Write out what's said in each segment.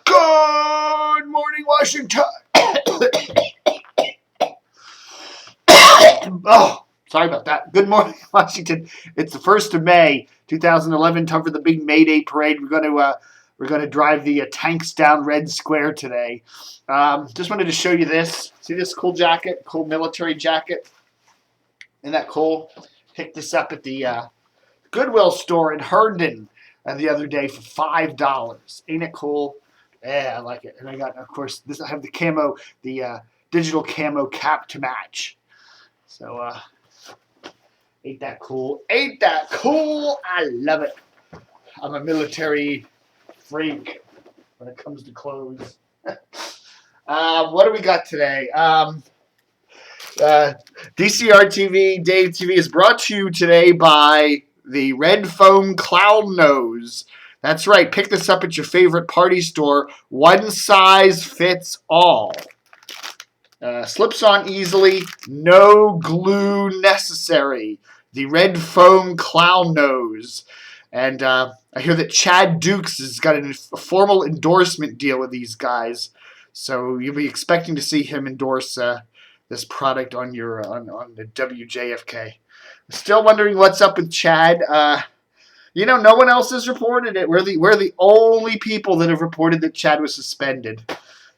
Good morning, Washington. Oh, sorry about that. Good morning, Washington. It's the 1st of May, 2011. Time for the big May Day parade. We're going to drive the tanks down Red Square today. Just wanted to show you this. See this cool jacket, cool military jacket? Isn't that cool? Picked this up at the Goodwill store in Herndon the other day for $5. Ain't it cool? Yeah, I like it. And I got, of course, this. I have the camo, the digital camo cap to match. So, ain't that cool? Ain't that cool? I love it. I'm a military freak when it comes to clothes. What do we got today? DCR TV, Dave TV is brought to you today by the Red Foam Clown Nose. That's right. Pick this up at your favorite party store. One size fits all. Slips on easily. No glue necessary. The Red Foam Clown Nose. And I hear that Chad Dukes has got a formal endorsement deal with these guys. So you'll be expecting to see him endorse this product on your on the WJFK. Still wondering what's up with Chad. No one else has reported it. We're the only people that have reported that Chad was suspended.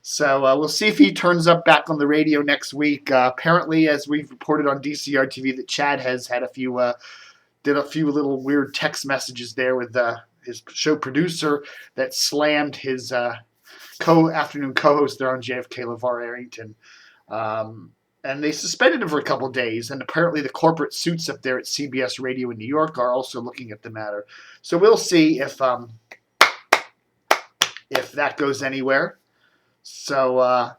So we'll see if he turns up back on the radio next week. Apparently, as we've reported on DCR TV, that Chad has had did a few little weird text messages there with his show producer that slammed his afternoon co-host there on JFK, LeVar Arrington. And they suspended him for a couple of days, and apparently the corporate suits up there at CBS Radio in New York are also looking at the matter. So we'll see if that goes anywhere. So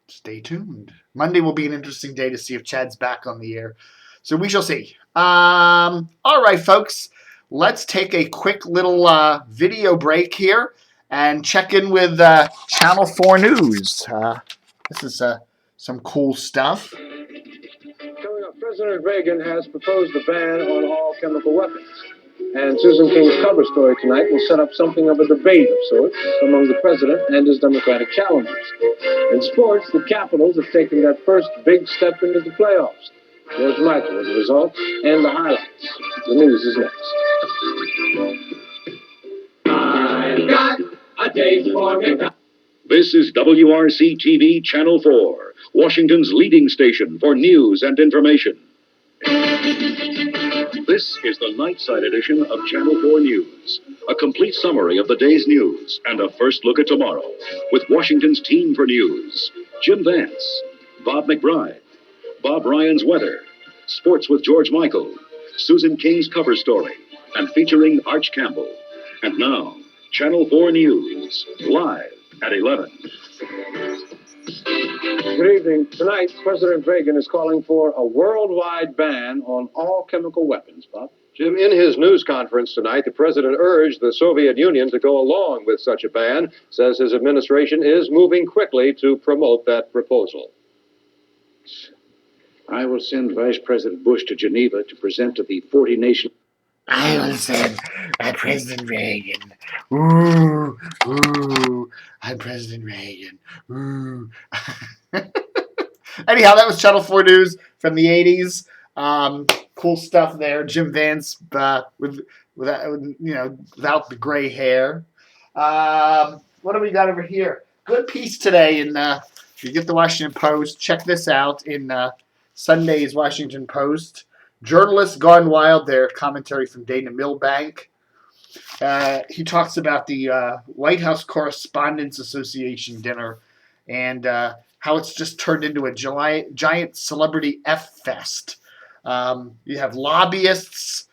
stay tuned. Monday will be an interesting day to see if Chad's back on the air. So we shall see. All right, folks. Let's take a quick little video break here and check in with Channel 4 News. This is some cool stuff. Coming up, President Reagan has proposed a ban on all chemical weapons. And Susan King's cover story tonight will set up something of a debate of sorts among the president and his Democratic challengers. In sports, the Capitals have taken that first big step into the playoffs. George Michael with the results and the highlights. The news is next. I've got a taste for McDonald's. This is WRC-TV Channel 4, Washington's leading station for news and information. This is the night-side edition of Channel 4 News, a complete summary of the day's news and a first look at tomorrow, with Washington's team for news: Jim Vance, Bob McBride, Bob Ryan's weather, sports with George Michael, Susan King's cover story, and featuring Arch Campbell. And now, Channel 4 News, live at 11. Good evening. Tonight, President Reagan is calling for a worldwide ban on all chemical weapons. Bob? Jim, in his news conference tonight, the president urged the Soviet Union to go along with such a ban, says his administration is moving quickly to promote that proposal. I will send Vice President Bush to Geneva to present to the 40 nations. I will send President Reagan. Ooh, I'm President Reagan. Ooh. Anyhow, that was Channel 4 News from the 80s. Cool stuff there. Jim Vance without the gray hair. What do we got over here? Good piece today. If you get the Washington Post, check this out in Sunday's Washington Post. Journalists Gone Wild, their commentary from Dana Milbank. He talks about the White House Correspondents Association dinner and how it's just turned into a giant celebrity F-fest. You have lobbyists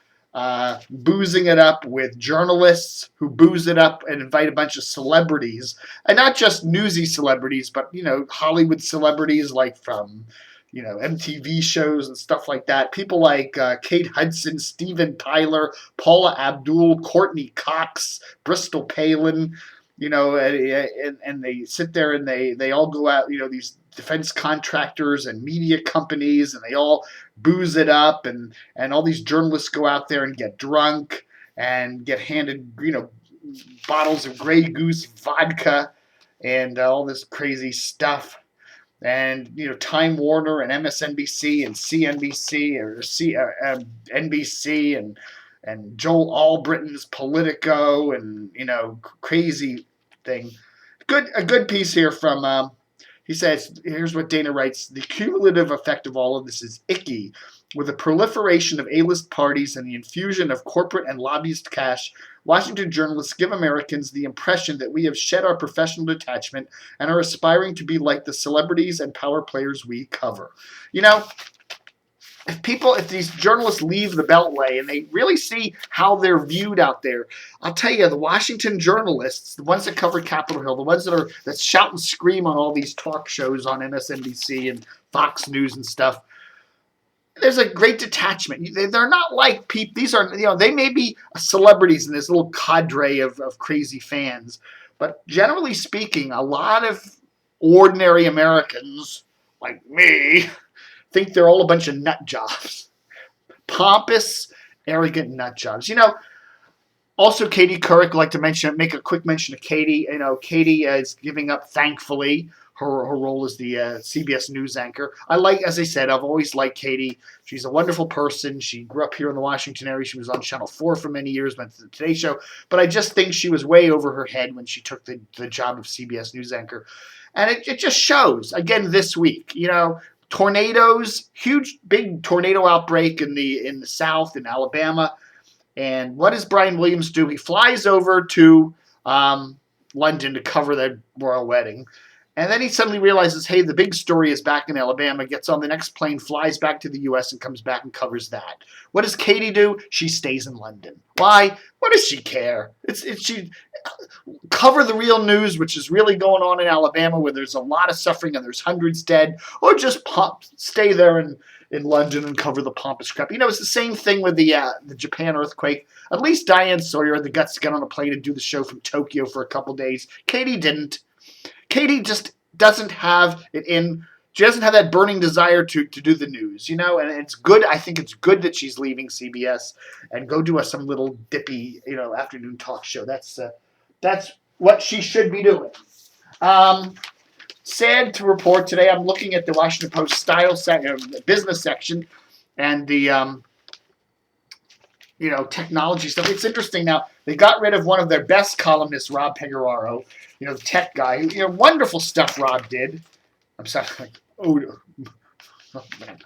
boozing it up with journalists who booze it up and invite a bunch of celebrities. And not just newsy celebrities, but, Hollywood celebrities like from MTV shows and stuff like that. People like Kate Hudson, Steven Tyler, Paula Abdul, Courtney Cox, Bristol Palin, and they sit there and they all go out, these defense contractors and media companies, and they all booze it up, and all these journalists go out there and get drunk and get handed, bottles of Grey Goose vodka and all this crazy stuff. And Time Warner and MSNBC and CNBC or NBC and Joel Albritton's Politico and crazy thing. A good piece here from. He says, here's what Dana writes: the cumulative effect of all of this is icky. With the proliferation of A-list parties and the infusion of corporate and lobbyist cash, Washington journalists give Americans the impression that we have shed our professional detachment and are aspiring to be like the celebrities and power players we cover. If these journalists leave the Beltway and they really see how they're viewed out there, I'll tell you, the Washington journalists, the ones that cover Capitol Hill, the ones that shout and scream on all these talk shows on MSNBC and Fox News and stuff, there's a great detachment. They're not like people. These are, they may be celebrities in this little cadre of crazy fans, but generally speaking, a lot of ordinary Americans like me think they're all a bunch of nut jobs. Pompous, arrogant nut jobs. Also Katie Couric, I'd like to make a quick mention of Katie. Katie is giving up, thankfully, her role as the CBS News anchor. As I said, I've always liked Katie. She's a wonderful person. She grew up here in the Washington area. She was on Channel 4 for many years, went to the Today Show. But I just think she was way over her head when she took the job of CBS News anchor. And it just shows, again, this week, tornadoes, huge, big tornado outbreak in the South, in Alabama. And what does Brian Williams do? He flies over to London to cover the royal wedding. And then he suddenly realizes, hey, the big story is back in Alabama, gets on the next plane, flies back to the U.S., and comes back and covers that. What does Katie do? She stays in London. Why? What does she care? She cover the real news, which is really going on in Alabama, where there's a lot of suffering and there's hundreds dead, or just stay there in London and cover the pompous crap. It's the same thing with the Japan earthquake. At least Diane Sawyer had the guts to get on a plane and do the show from Tokyo for a couple days. Katie didn't. Katie just doesn't have it in. She doesn't have that burning desire to do the news, and it's good. I think it's good that she's leaving CBS and go do some little dippy, afternoon talk show. That's what she should be doing. Sad to report today, I'm looking at the Washington Post style business section, and the technology stuff. It's interesting now. They got rid of one of their best columnists, Rob Pegoraro, the tech guy. Wonderful stuff Rob did. I'm sorry. Oh man.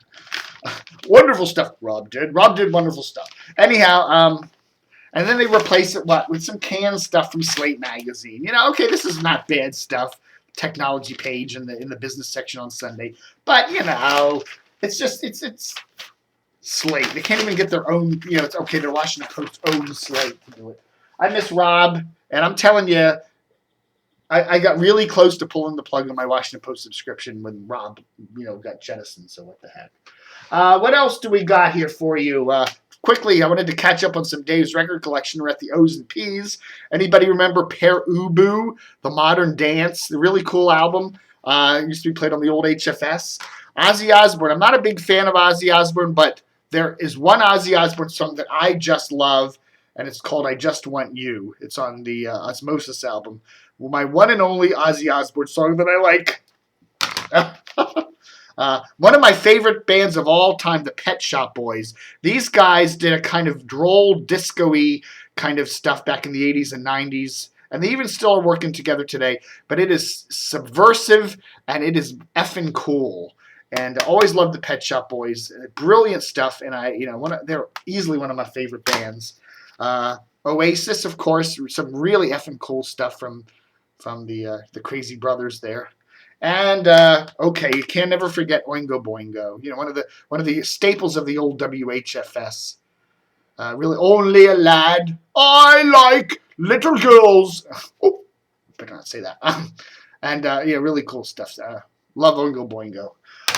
Wonderful stuff Rob did. Rob did wonderful stuff. Anyhow, and then they replace it with some canned stuff from Slate magazine. Okay, this is not bad stuff. Technology page in the business section on Sunday, but it's just it's Slate. They can't even get their own. It's okay. They're Washington Post own Slate to do it. I miss Rob, and I'm telling you, I got really close to pulling the plug on my Washington Post subscription when Rob, got jettisoned. So what the heck? What else do we got here for you? Quickly, I wanted to catch up on some Dave's record collection. We're at the O's and P's. Anybody remember Per Ubu, The Modern Dance? The really cool album. Used to be played on the old HFS. Ozzy Osbourne. I'm not a big fan of Ozzy Osbourne, but there is one Ozzy Osbourne song that I just love, and it's called I Just Want You. It's on the Osmosis album. Well, my one and only Ozzy Osbourne song that I like. One of my favorite bands of all time, the Pet Shop Boys. These guys did a kind of droll, disco-y kind of stuff back in the 80s and 90s. And they even still are working together today. But it is subversive and it is effing cool. And I always loved the Pet Shop Boys. Brilliant stuff. And they're easily one of my favorite bands. Oasis, of course, some really effing cool stuff from the Crazy Brothers there. And okay, you can never forget Oingo Boingo. One of the staples of the old WHFS. Really, only a lad. I like little girls. Oh, better not say that. And really cool stuff. Love Oingo Boingo.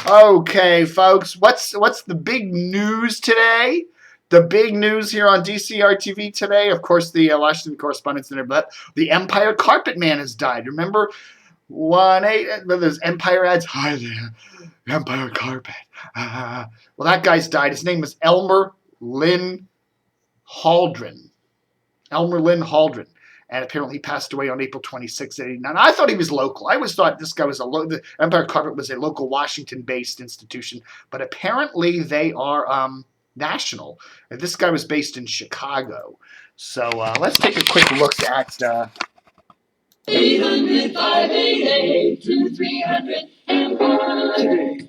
Okay, folks, what's the big news today? The big news here on DCR TV today, of course, the Washington Correspondents Dinner, but the Empire Carpet Man has died. Remember? 1-8, there's Empire ads. Hi there, Empire Carpet. Well, that guy's died. His name is Elmer Lynn Haldren. and apparently he passed away on April 26, 1989. I thought he was local. I always thought this guy was the Empire Carpet was a local Washington-based institution, but apparently they are national. And this guy was based in Chicago. So let's take a quick look at 800-588-2300.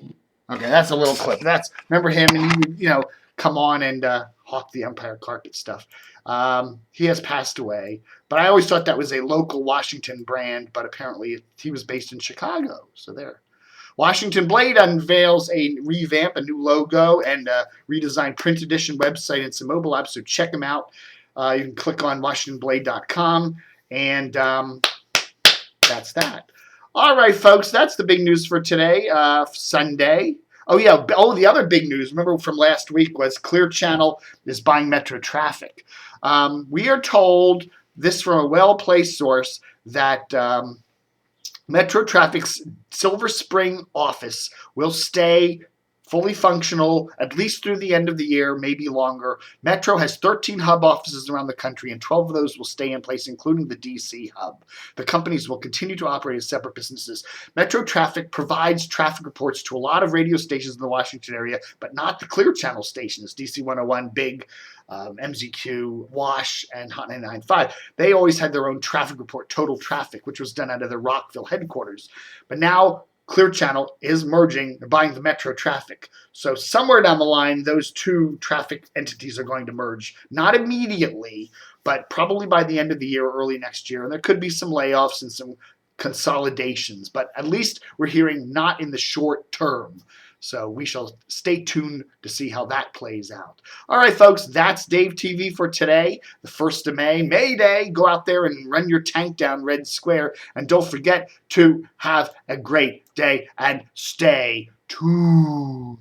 Okay, that's a little clip. Remember him, and he would, come on and hawk the Empire Carpet stuff. He has passed away, but I always thought that was a local Washington brand, but apparently he was based in Chicago. So there. Washington Blade unveils a revamp, a new logo, and a redesigned print edition website and some mobile apps, so check them out. You can click on WashingtonBlade.com, and that's that. All right, folks, that's the big news for today, Sunday. Oh, yeah. Oh, the other big news, remember from last week, was Clear Channel is buying Metro Traffic. We are told, this from a well-placed source, that Metro Traffic's Silver Spring office will stay fully functional at least through the end of the year, maybe longer. Metro has 13 hub offices around the country, and 12 of those will stay in place, including the D.C. hub. The companies will continue to operate as separate businesses. Metro Traffic provides traffic reports to a lot of radio stations in the Washington area, but not the Clear Channel stations, DC 101, Big, MZQ, Wash, and Hot 99.5. They always had their own traffic report, Total Traffic, which was done out of the Rockville headquarters. But now Clear Channel is merging, buying the Metro Traffic. So somewhere down the line, those two traffic entities are going to merge. Not immediately, but probably by the end of the year or early next year. And there could be some layoffs and some consolidations, but at least we're hearing not in the short term. So we shall stay tuned to see how that plays out. All right, folks, that's Dave TV for today, the 1st of May. May Day, go out there and run your tank down Red Square. And don't forget to have a great day and stay tuned.